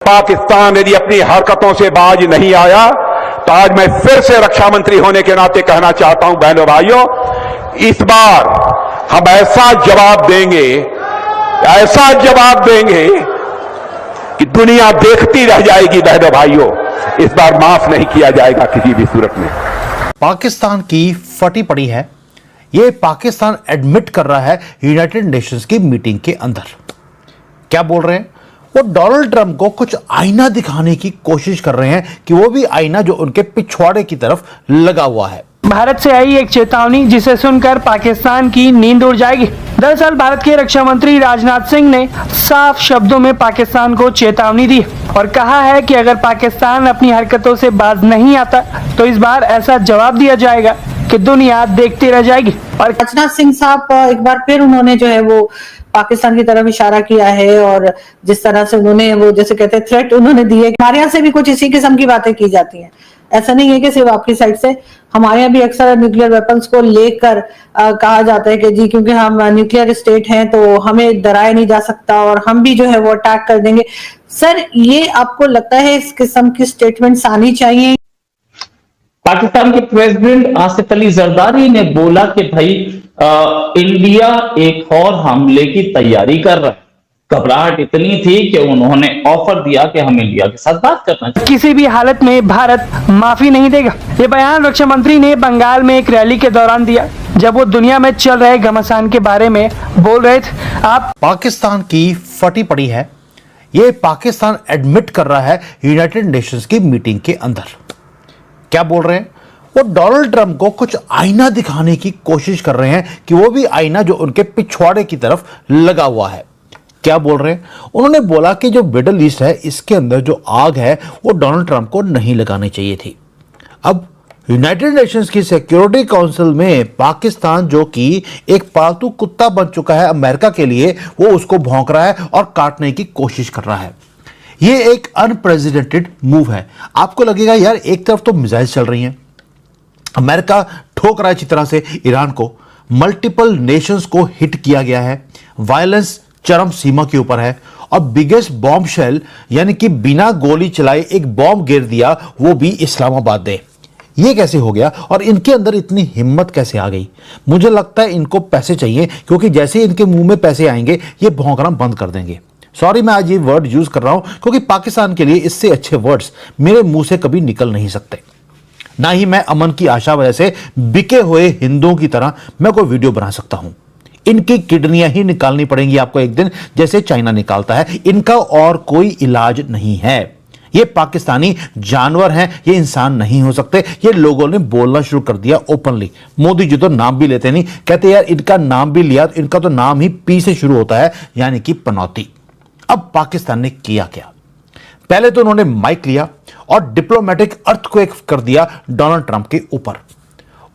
पाकिस्तान यदि अपनी हरकतों से बाज नहीं आया तो आज मैं फिर से रक्षा मंत्री होने के नाते कहना चाहता हूं, बहनों भाइयों, इस बार हम ऐसा जवाब देंगे कि दुनिया देखती रह जाएगी। बहनों भाइयों, इस बार माफ नहीं किया जाएगा किसी भी सूरत में। पाकिस्तान की फटी पड़ी है, यह पाकिस्तान एडमिट कर रहा है यूनाइटेड नेशंस की मीटिंग के अंदर। क्या बोल रहे हैं वो? डोनाल्ड ट्रंप को कुछ आईना दिखाने की कोशिश कर रहे हैं कि वो भी आईना जो उनके पिछवाड़े की तरफ लगा हुआ है। भारत से आई एक चेतावनी जिसे सुनकर पाकिस्तान की नींद उड़ जाएगी। दरअसल भारत के रक्षा मंत्री राजनाथ सिंह ने साफ शब्दों में पाकिस्तान को चेतावनी दी और कहा है कि अगर पाकिस्तान अपनी हरकतों से बाज नहीं आता तो इस बार ऐसा जवाब दिया जाएगा कि दुनिया देखती रह जाएगी। और राजनाथ सिंह साहब एक बार फिर उन्होंने जो है वो पाकिस्तान की तरफ इशारा किया है और जिस तरह से उन्होंने वो जैसे कहते हैं थ्रेट उन्होंने दी है। हमारे यहाँ से भी कुछ इसी किस्म की बातें की जाती हैं, ऐसा नहीं है कि सिर्फ आपकी साइड से, हमारे यहाँ भी अक्सर न्यूक्लियर वेपन्स को लेकर कहा जाता है कि जी क्योंकि हम न्यूक्लियर स्टेट हैं तो हमें डराया नहीं जा सकता और हम भी जो है वो अटैक कर देंगे। सर, ये आपको लगता है इस किस्म की स्टेटमेंट्स आनी चाहिए? पाकिस्तान के प्रेसिडेंट आसिफ अली जरदारी ने बोला कि भाई इंडिया एक और हमले की तैयारी कर रहा है। घबराहट इतनी थी कि उन्होंने ऑफर दिया कि हम इंडिया के साथ बात करना चाहिए। किसी भी हालत में भारत माफी नहीं देगा। ये बयान रक्षा मंत्री ने बंगाल में एक रैली के दौरान दिया जब वो दुनिया में चल रहे घमासान के बारे में बोल रहे थे। पाकिस्तान की फटी पड़ी है, ये पाकिस्तान एडमिट कर रहा है यूनाइटेड नेशंस की मीटिंग के अंदर। क्या बोल रहे हैं वो? डोनाल्ड ट्रंप को कुछ आईना दिखाने की कोशिश कर रहे हैं कि वो भी आईना जो उनके पिछवाड़े की तरफ लगा हुआ है। क्या बोल रहे हैं? उन्होंने बोला कि जो मिडिल ईस्ट है इसके अंदर जो आग है वो डोनाल्ड ट्रंप को नहीं लगानी चाहिए थी। अब यूनाइटेड नेशंस की सिक्योरिटी काउंसिल में पाकिस्तान जो कि एक पालतू कुत्ता बन चुका है अमेरिका के लिए, वो उसको भौंक रहा है और काटने की कोशिश कर रहा है। ये एक अनप्रेसिडेंटेड मूव है। आपको लगेगा यार एक तरफ तो मिसाइल चल रही हैं, अमेरिका ठोक रहा है अच्छी तरह से ईरान को, मल्टीपल नेशंस को हिट किया गया है, वायलेंस चरम सीमा के ऊपर है और बिगेस्ट बॉम्ब शेल यानी कि बिना गोली चलाए एक बॉम्ब गिर दिया, वो भी इस्लामाबाद में। ये कैसे हो गया और इनके अंदर इतनी हिम्मत कैसे आ गई? मुझे लगता है इनको पैसे चाहिए, क्योंकि जैसे ही इनके मुंह में पैसे आएंगे ये भौंकना बंद कर देंगे। सॉरी मैं आज ये वर्ड यूज कर रहा हूं क्योंकि पाकिस्तान के लिए इससे अच्छे वर्ड्स मेरे मुंह से कभी निकल नहीं सकते। ना ही मैं अमन की आशा वजह से बिके हुए हिंदुओं की तरह मैं कोई वीडियो बना सकता हूं। इनकी किडनियां ही निकालनी पड़ेंगी आपको एक दिन, जैसे चाइना निकालता है। इनका और कोई इलाज नहीं है। ये पाकिस्तानी जानवर हैं, ये इंसान नहीं हो सकते। ये लोगों ने बोलना शुरू कर दिया ओपनली। मोदी जी तो नाम भी लेते नहीं, कहते यार इनका नाम भी लिया तो इनका तो नाम ही पी से शुरू होता है, यानी कि पनौती। अब पाकिस्तान ने किया क्या? पहले तो उन्होंने माइक लिया और डिप्लोमेटिक अर्थक्वेक कर दिया डोनाल्ड ट्रंप के ऊपर।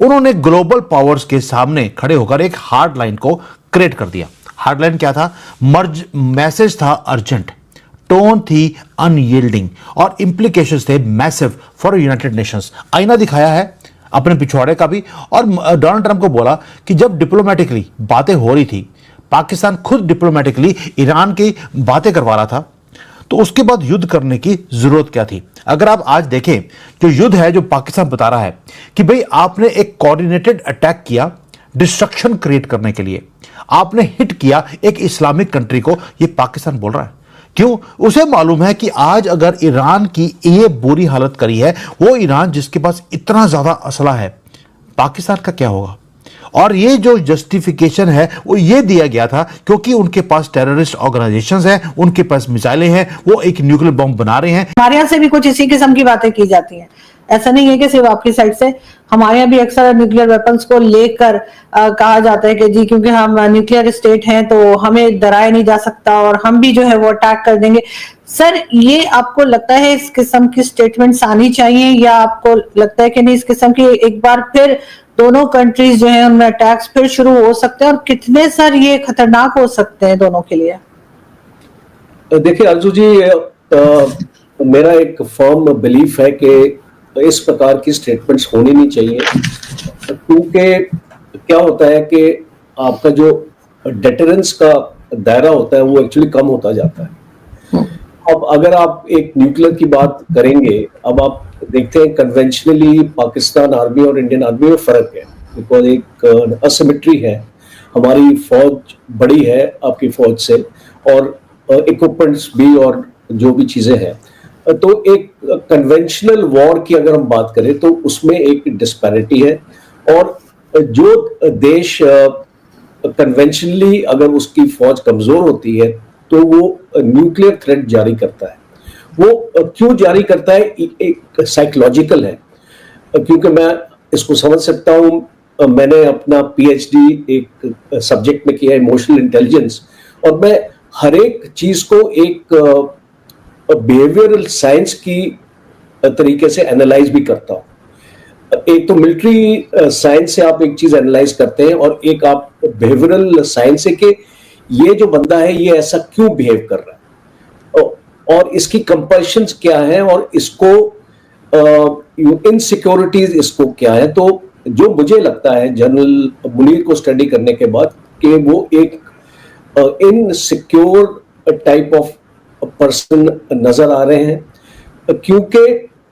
उन्होंने ग्लोबल पावर्स के सामने खड़े होकर एक हार्ड लाइन को क्रिएट कर दिया। हार्ड लाइन क्या था? मैसेज था अर्जेंट, टोन थी अनयील्डिंग और इंप्लीकेशंस थे मैसिव फॉर यूनाइटेड नेशंस। आईना दिखाया है अपने पिछवाड़े का भी, और डोनाल्ड ट्रंप को बोला कि जब डिप्लोमेटिकली बातें हो रही थी, पाकिस्तान खुद डिप्लोमेटिकली ईरान की बातें करवा रहा था, तो उसके बाद युद्ध करने की जरूरत क्या थी? अगर आप आज देखें जो युद्ध है, जो पाकिस्तान बता रहा है कि भाई आपने एक कोऑर्डिनेटेड अटैक किया डिस्ट्रक्शन क्रिएट करने के लिए, आपने हिट किया एक इस्लामिक कंट्री को, ये पाकिस्तान बोल रहा है। क्यों? उसे मालूम है कि आज अगर ईरान की ये बुरी हालत करी है, वो ईरान जिसके पास इतना ज्यादा असला है, पाकिस्तान का क्या होगा? और ये जो जस्टिफिकेशन है वो ये दिया गया था क्योंकि उनके पास टेररिस्ट ऑर्गेनाइजेशंस हैं, उनके पास मिसाइलें हैं, वो एक न्यूक्लियर बॉम्ब बना रहे हैं। हमारे यहाँ से भी कुछ इसी किस्म की बातें की जाती हैं, ऐसा नहीं है कि सिर्फ आपकी साइड से, हमारे यहाँ भी अक्सर न्यूक्लियर वेपन्स को लेकर कहा जाता है कि जी क्योंकि हम न्यूक्लियर स्टेट हैं तो हमें डराया नहीं जा सकता और हम भी जो है वो अटैक कर देंगे। सर, ये आपको लगता है इस किस्म की स्टेटमेंट्स आनी चाहिए या आपको लगता है कि नहीं, इस किस्म की एक बार फिर दोनों कंट्रीज जो है उनमें अटैक्स फिर शुरू हो सकते हैं और कितने सर ये खतरनाक हो सकते हैं दोनों के लिए? देखिए अर्जु जी, मेरा एक फर्म बिलीफ है कि इस प्रकार की स्टेटमेंट्स होनी नहीं चाहिए, क्योंकि क्या होता है कि आपका जो डेटरेंस का दायरा होता है वो एक्चुअली कम होता जाता है। अब अगर आप एक न्यूक्लियर की बात करेंगे, अब आप देखते हैं कन्वेंशनली पाकिस्तान आर्मी और इंडियन आर्मी में फर्क है, बिकॉज एक असिमेट्री है। हमारी फौज बड़ी है आपकी फौज से, और इक्विपमेंट्स भी और जो भी चीजें हैं, तो एक कन्वेंशनल वॉर की अगर हम बात करें तो उसमें एक डिस्पैरिटी है। और जो देश कन्वेंशनली अगर उसकी फौज कमजोर होती है तो वो न्यूक्लियर थ्रेट जारी करता है। वो क्यों जारी करता है? एक साइकोलॉजिकल है, क्योंकि मैं इसको समझ सकता हूं। मैंने अपना पीएचडी एक सब्जेक्ट में किया, इमोशनल इंटेलिजेंस, और मैं हर एक चीज को एक बिहेवियरल साइंस की तरीके से एनालाइज भी करता हूं। एक तो मिलिट्री साइंस से आप एक चीज एनालाइज करते हैं, और एक आप बिहेवियरल साइंस से कि ये जो बंदा है ये ऐसा क्यों बिहेव कर रहा है, और इसकी कंपल्शंस क्या है, और इसको इनसिक्योरिटीज इसको क्या है। तो जो मुझे लगता है जनरल मुनीर को स्टडी करने के बाद कि वो एक इनसिक्योर टाइप ऑफ पर्सन नजर आ रहे हैं, क्योंकि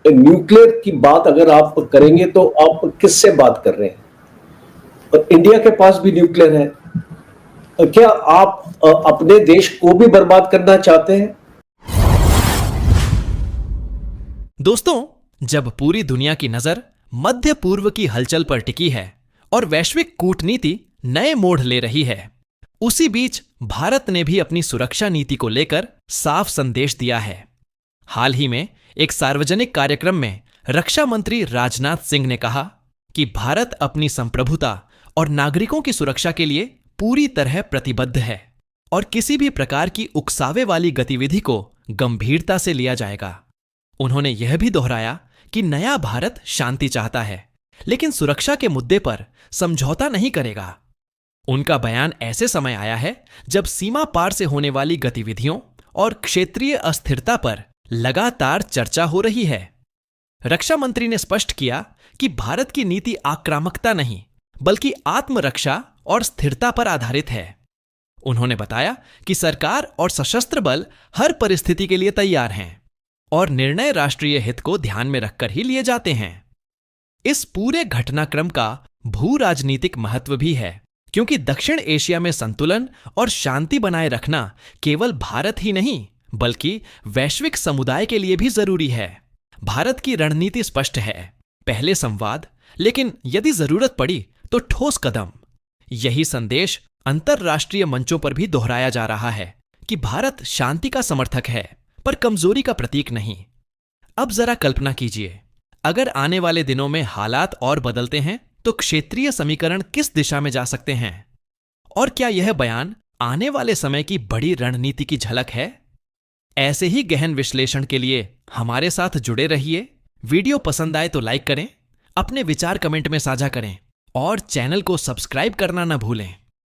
न्यूक्लियर की बात अगर आप करेंगे तो आप किससे बात कर रहे हैं? और इंडिया के पास भी न्यूक्लियर है। क्या आप अपने देश को भी बर्बाद करना चाहते हैं? दोस्तों, जब पूरी दुनिया की नजर मध्य पूर्व की हलचल पर टिकी है और वैश्विक कूटनीति नए मोड़ ले रही है, उसी बीच भारत ने भी अपनी सुरक्षा नीति को लेकर साफ संदेश दिया है। हाल ही में एक सार्वजनिक कार्यक्रम में रक्षा मंत्री राजनाथ सिंह ने कहा कि भारत अपनी संप्रभुता और नागरिकों की सुरक्षा के लिए पूरी तरह प्रतिबद्ध है और किसी भी प्रकार की उकसावे वाली गतिविधि को गंभीरता से लिया जाएगा। उन्होंने यह भी दोहराया कि नया भारत शांति चाहता है, लेकिन सुरक्षा के मुद्दे पर समझौता नहीं करेगा। उनका बयान ऐसे समय आया है जब सीमा पार से होने वाली गतिविधियों और क्षेत्रीय अस्थिरता पर लगातार चर्चा हो रही है। रक्षा मंत्री ने स्पष्ट किया कि भारत की नीति आक्रामकता नहीं, बल्कि आत्मरक्षा और स्थिरता पर आधारित है। उन्होंने बताया कि सरकार और सशस्त्र बल हर परिस्थिति के लिए तैयार हैं और निर्णय राष्ट्रीय हित को ध्यान में रखकर ही लिए जाते हैं। इस पूरे घटनाक्रम का भू राजनीतिक महत्व भी है, क्योंकि दक्षिण एशिया में संतुलन और शांति बनाए रखना केवल भारत ही नहीं बल्कि वैश्विक समुदाय के लिए भी जरूरी है। भारत की रणनीति स्पष्ट है, पहले संवाद, लेकिन यदि जरूरत पड़ी तो ठोस कदम। यही संदेश अंतरराष्ट्रीय मंचों पर भी दोहराया जा रहा है कि भारत शांति का समर्थक है, पर कमजोरी का प्रतीक नहीं। अब जरा कल्पना कीजिए, अगर आने वाले दिनों में हालात और बदलते हैं तो क्षेत्रीय समीकरण किस दिशा में जा सकते हैं? और क्या यह बयान आने वाले समय की बड़ी रणनीति की झलक है? ऐसे ही गहन विश्लेषण के लिए हमारे साथ जुड़े रहिए। वीडियो पसंद आए तो लाइक करें, अपने विचार कमेंट में साझा करें और चैनल को सब्सक्राइब करना न भूलें।